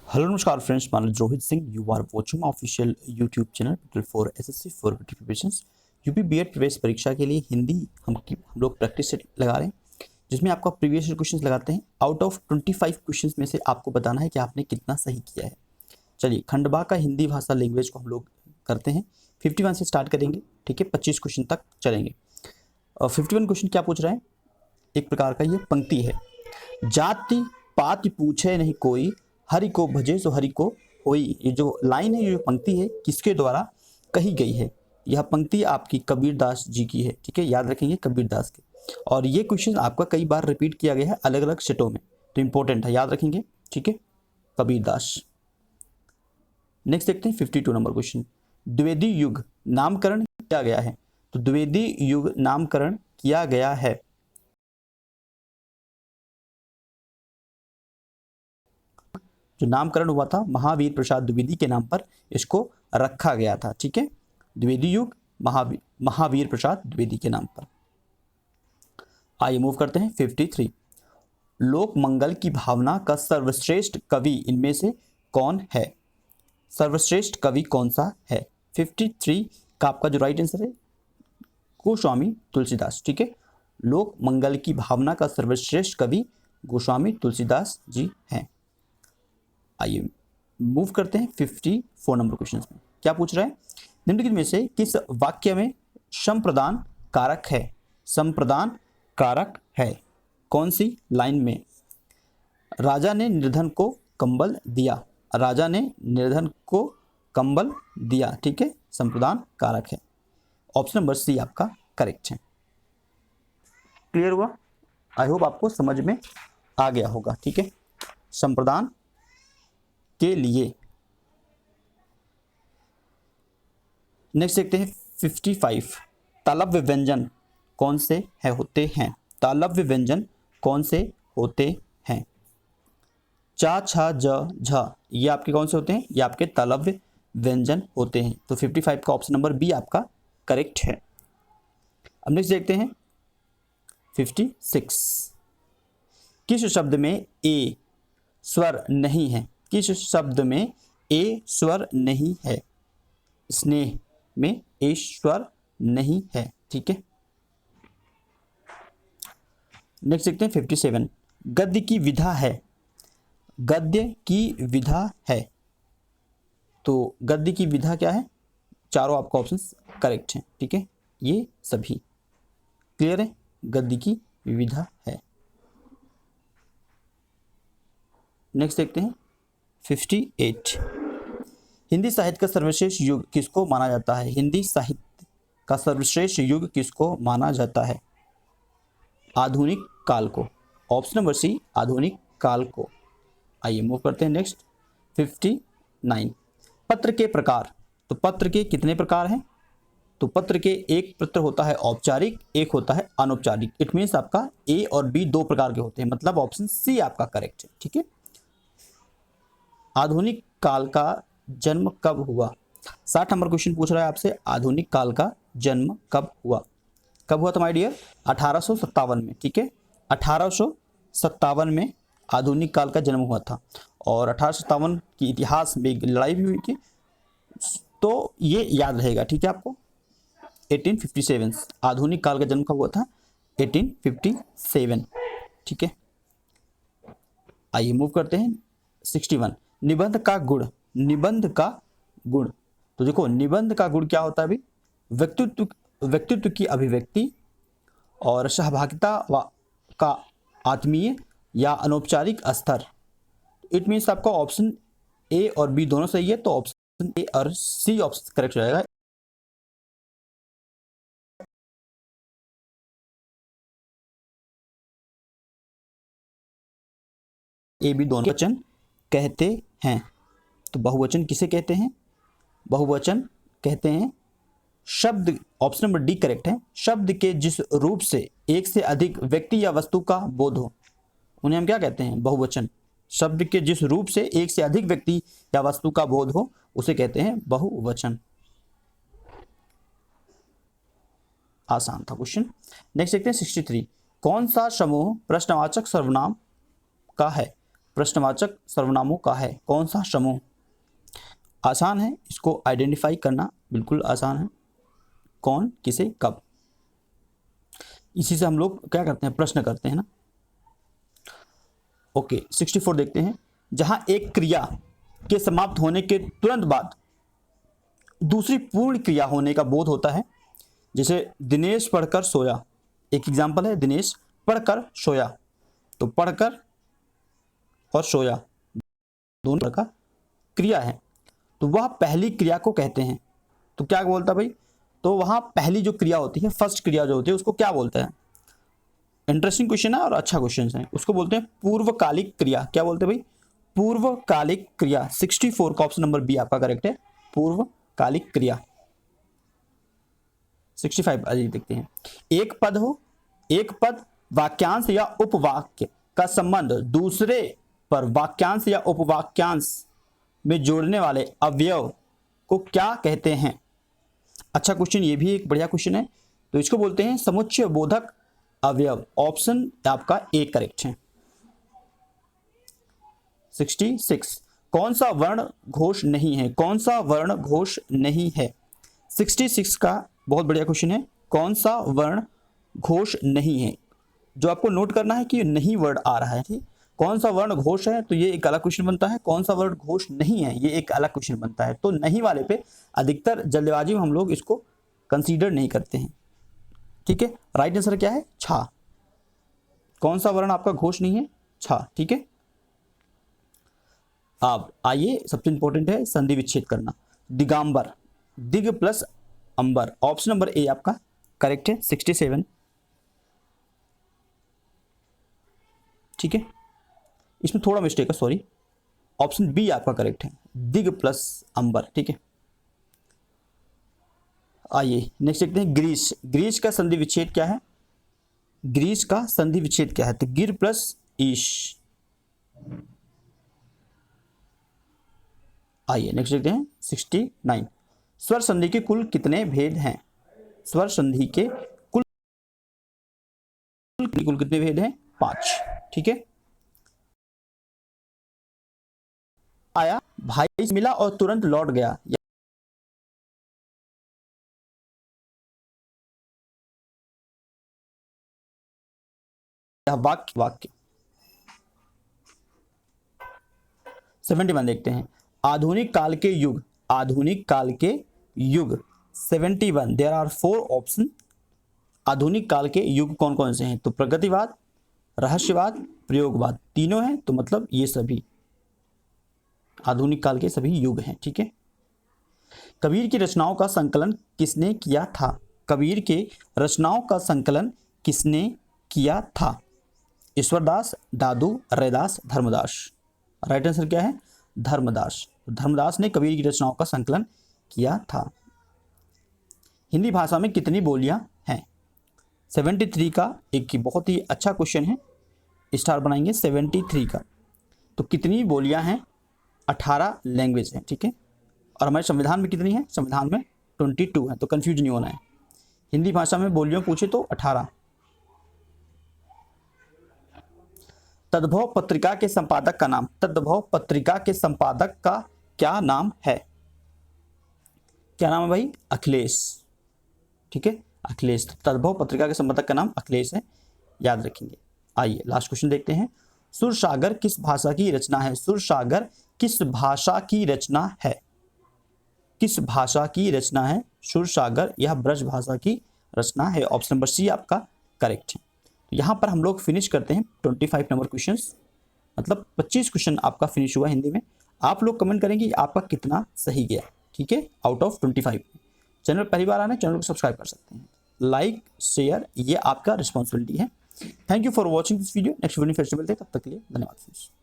Hello नमस्कार friends, मैं Rohit Singh. You are watching official YouTube channel prepared for SSC for preparations. UP BEd प्रवेश परीक्षा के लिए हिंदी हम लोग प्रैक्टिस सेट लगा रहे हैं, जिसमें आपका प्रीवियस ईयर क्वेश्चंस लगाते हैं। आउट ऑफ 25 क्वेश्चंस में से आपको बताना है कि आपने कितना सही किया है। चलिए, खंडवा का हिंदी भाषा लैंग्वेज को हम लोग करते हैं। 51 से स्टार्ट करेंगे, ठीक है, 25 क्वेश्चन तक चलेंगे। और 51 क्वेश्चन क्या पूछ रहे हैं, एक प्रकार का ये पंक्ति है। जाति पाति पूछे नहीं कोई, हरि को भजे सो हरि को होई। ये जो लाइन है, ये जो पंक्ति है, किसके द्वारा कही गई है? यह पंक्ति आपकी कबीरदास जी की है, ठीक है, याद रखेंगे कबीरदास के। और ये क्वेश्चन आपका कई बार रिपीट किया गया है अलग अलग सेटों में, तो इंपॉर्टेंट है, याद रखेंगे, ठीक है, कबीरदास। नेक्स्ट देखते हैं 52 नंबर क्वेश्चन। द्विवेदी युग नामकरण किया गया है, तो द्विवेदी युग नामकरण किया गया है। जो नामकरण हुआ था महावीर प्रसाद द्विवेदी के नाम पर इसको रखा गया था, ठीक है, द्विवेदी युग महावीर प्रसाद द्विवेदी के नाम पर। आइए मूव करते हैं 53। लोक मंगल की भावना का सर्वश्रेष्ठ कवि इनमें से कौन है? सर्वश्रेष्ठ कवि कौन सा है? 53 का आपका जो राइट आंसर है गोस्वामी तुलसीदास, ठीक है। लोक मंगल की भावना का सर्वश्रेष्ठ कवि गोस्वामी तुलसीदास जी हैं। आइए मूव करते हैं 54 नंबर क्वेश्चन में। क्या पूछ रहा है? निम्नलिखित में से किस वाक्य में संप्रदान कारक है? संप्रदान कारक है कौन सी लाइन में? राजा ने निर्धन को कंबल दिया, राजा ने निर्धन को कंबल दिया, ठीक है, संप्रदान कारक है। ऑप्शन नंबर सी आपका करेक्ट है। क्लियर हुआ? आई होप आपको समझ में आ गया होगा, ठीक है। संप्रदान के लिए नेक्स्ट देखते हैं 55। तालव्य व्यंजन कौन से है होते हैं? तालव्य व्यंजन कौन से होते हैं? चा छा ज झ, ये आपके कौन से होते हैं? ये आपके तालव्य व्यंजन होते हैं। तो 55 का ऑप्शन नंबर बी आपका करेक्ट है। अब नेक्स्ट देखते हैं 56। किस शब्द में ए स्वर नहीं है? किस शब्द में ए स्वर नहीं है? स्नेह में ए स्वर नहीं है, ठीक है। नेक्स्ट देखते हैं 57। गद्य की विधा है, गद्य की विधा है, तो गद्य की विधा क्या है? चारों आपका ऑप्शन करेक्ट है, ठीक है, ये सभी क्लियर है, गद्य की विधा है। नेक्स्ट देखते हैं 58। हिंदी साहित्य का सर्वश्रेष्ठ युग किसको माना जाता है? हिंदी साहित्य का सर्वश्रेष्ठ युग किसको माना जाता है? आधुनिक काल को। ऑप्शन नंबर सी आधुनिक काल को। आइए मूव करते हैं नेक्स्ट 59। पत्र के प्रकार, तो पत्र के कितने प्रकार हैं? तो पत्र के एक पत्र होता है औपचारिक, एक होता है अनौपचारिक। इट मीन्स आपका ए और बी दो प्रकार के होते हैं, मतलब ऑप्शन सी आपका करेक्ट है, ठीक है। आधुनिक काल का जन्म कब हुआ? 60 नंबर क्वेश्चन पूछ रहा है आपसे, आधुनिक काल का जन्म कब हुआ? कब हुआ था माय डियर? 1857 में, ठीक है, 1857 में आधुनिक काल का जन्म हुआ था। और 1857 की इतिहास में एक लड़ाई भी हुई थी, तो ये याद रहेगा, ठीक है आपको। 1857 आधुनिक काल का जन्म कब हुआ था? 1857, ठीक है। आइए मूव करते हैं 61। निबंध का गुण, निबंध का गुण, तो देखो निबंध का गुण क्या होता है अभी? व्यक्तित्व की अभिव्यक्ति और सहभागिता का आत्मीय या अनौपचारिक स्तर। इट मीन्स आपका ऑप्शन ए और बी दोनों सही है, तो ऑप्शन ए और सी ऑप्शन करेक्ट हो जाएगा। ए बी दोनों वचन कहते हैं, तो बहुवचन किसे कहते हैं? बहुवचन कहते हैं शब्द, ऑप्शन नंबर डी करेक्ट है, शब्द के जिस रूप से एक से अधिक व्यक्ति या वस्तु का बोध हो, उन्हें हम क्या कहते हैं? बहुवचन। शब्द के जिस रूप से एक से अधिक व्यक्ति या वस्तु का बोध हो उसे कहते हैं बहुवचन। आसान था क्वेश्चन। नेक्स्ट देखते हैं 63। कौन सा समूह प्रश्नवाचक सर्वनाम का है? प्रश्नवाचक सर्वनामों का है? कौन सा समूह? आसान है, इसको आइडेंटिफाई करना बिल्कुल आसान है। कौन, किसे, कब, इसी से हम लोग क्या करते हैं, प्रश्न करते हैं ना। ओके 64 देखते हैं। जहां एक क्रिया के समाप्त होने के तुरंत बाद दूसरी पूर्ण क्रिया होने का बोध होता है, जैसे दिनेश पढ़कर सोया, एक एग्जाम्पल है, दिनेश पढ़कर सोया, तो पढ़कर और सोया दोनों प्रकार क्रिया है, तो वह पहली क्रिया को कहते हैं। तो क्या बोलता भाई, तो वहां पहली जो क्रिया होती है, फर्स्ट क्रिया जो होती है, उसको क्या बोलते हैं? इंटरेस्टिंग क्वेश्चन है और अच्छा क्वेश्चन है। उसको बोलते हैं पूर्वकालिक क्रिया। क्या बोलते हैं भाई? पूर्वकालिक क्रिया। 64 का ऑप्शन नंबर बी आपका करेक्ट है, पूर्वकालिक क्रिया। 65 अभी देखते हैं। एक पद हो, एक पद वाक्यांश या उपवाक्य का संबंध दूसरे पर वाक्यांश या उपवाक्यांश में जोड़ने वाले अवयव को क्या कहते हैं? अच्छा क्वेश्चन, ये भी एक बढ़िया क्वेश्चन है। तो इसको बोलते हैं समुच्चय बोधक अवयव। ऑप्शन आपका ए करेक्ट है। 66 कौन सा वर्ण घोष नहीं है? कौन सा वर्ण घोष नहीं है? 66 का बहुत बढ़िया क्वेश्चन है। कौन सा वर्ण घोष नहीं है? जो आपको नोट करना है कि नहीं वर्ड आ रहा है, ठीक। कौन सा वर्ण घोष है, तो ये एक अलग क्वेश्चन बनता है। कौन सा वर्ण घोष नहीं है, ये एक अलग क्वेश्चन बनता है। तो नहीं वाले पे अधिकतर जल्दबाजी में हम लोग इसको कंसीडर नहीं करते हैं, ठीक है। राइट आंसर क्या है? छा। कौन सा वर्ण आपका घोष नहीं है? छा, ठीक है। अब आइए, सबसे इंपॉर्टेंट है संधि विच्छेद करना। दिगंबर, दिग प्लस अंबर, ऑप्शन नंबर ए आपका करेक्ट है। 67, ठीक है। इसमें थोड़ा मिस्टेक है, सॉरी। ऑप्शन बी आपका करेक्ट है, दिग प्लस अंबर, ठीक है। आइए नेक्स्ट देखते हैं ग्रीस। ग्रीस का संधि विच्छेद क्या है? ग्रीस का संधि विच्छेद क्या है? तो गिर प्लस ईश। आइए नेक्स्ट देखते हैं 69। स्वर संधि के कुल कितने भेद हैं? स्वर संधि के कुल कितने भेद हैं? 5, ठीक है। आया, भाई से मिला और तुरंत लौट गया। वाक्य वाक्य 71 देखते हैं। आधुनिक काल के युग, आधुनिक काल के युग 71, देयर आर 4 ऑप्शन। आधुनिक काल के युग कौन कौन से हैं? तो प्रगतिवाद, रहस्यवाद, प्रयोगवाद, तीनों हैं, तो मतलब ये सभी आधुनिक काल के सभी युग हैं, ठीक है। कबीर की रचनाओं का संकलन किसने किया था? कबीर के रचनाओं का संकलन किसने किया था? ईश्वरदास, दादू, रैदास, धर्मदास। राइट आंसर क्या है? धर्मदास। धर्मदास ने कबीर की रचनाओं का संकलन किया था। हिंदी भाषा में कितनी बोलियां हैं? 73 का एक बहुत ही अच्छा क्वेश्चन है, स्टार बनाएंगे 73 का। तो कितनी बोलियां हैं? 18 लैंग्वेज है, ठीक है। और हमारे संविधान में कितनी है? संविधान में 22 है, तो कंफ्यूज नहीं होना है। हिंदी भाषा में बोलियों पूछे तो 18। तद्भव पत्रिका के संपादक का नाम, तद्भव पत्रिका के संपादक का क्या नाम है? क्या नाम है भाई? अखिलेश, ठीक है, अखिलेश। तद्भव पत्रिका के संपादक का नाम अखिलेश है, याद रखेंगे। आइए लास्ट क्वेश्चन देखते हैं। सुरसागर किस भाषा की रचना है? सुरसागर किस भाषा की रचना है? किस भाषा की रचना है? सुरसागर यह ब्रज भाषा की रचना है। ऑप्शन नंबर सी आपका करेक्ट है। यहाँ पर हम लोग फिनिश करते हैं 25 नंबर क्वेश्चंस, मतलब 25 क्वेश्चन आपका फिनिश हुआ हिंदी में। आप लोग कमेंट करेंगे आपका कितना सही गया, ठीक है, आउट ऑफ 25। चैनल पहली बार आना है, चैनल को सब्सक्राइब कर सकते हैं, लाइक शेयर ये आपका रिस्पॉन्सिबिलिटी है। Thank you for watching this video. Next video फिर से मिलते हैं, तब तक के लिए धन्यवाद।